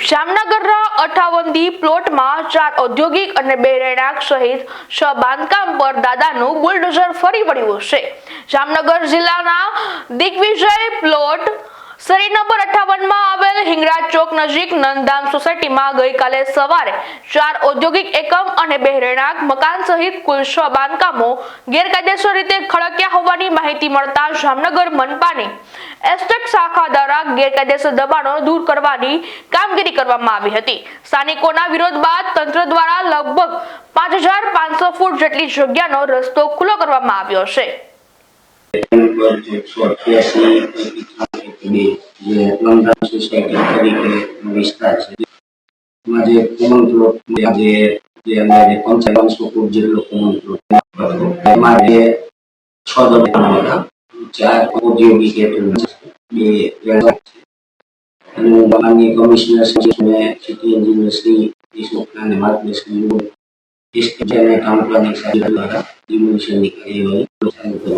જામનગરના 58 પ્લોટમાં 4 ઔદ્યોગિક અને 2 રહેણાંક સહિત 6 બાંધકામ પર દાદાનું બુલડોઝર ફરી વળ્યું છે। જામનગર જિલ્લાના દિગ્વિજય પ્લોટ સરી નંબર 58 માં આવેલ હિંગરાજ ચોક નજીક નંદધામ સોસાયટીમાં ગઈકાલે સવારે 4 ઔદ્યોગિક એકમ અને 2 રહેણાંક મકાન સહિત કુલ 6 બાંધકામો ગેરકાયદેસર રીતે ખડક્યા હોવાની માહિતી મળતા જામનગર મનપાની એસ્ટેટ શાખા દ્વારા ગેરકાયદેસર દબાણો દૂર કરવાની કામગીરી કરવામાં આવી હતી। સ્થાનિકોના વિરોધ બાદ તંત્ર દ્વારા લગભગ 5500 ફૂટ જેટલી જગ્યાનો રસ્તો ખુલ્લો કરવામાં આવ્યો છે। माननीय कमिश्नर ने सिटी इंजीनियर श्री ईश्वर मार्गदर्शन इसके काम करने द्वारा डिमोलिशन की कार्यवाही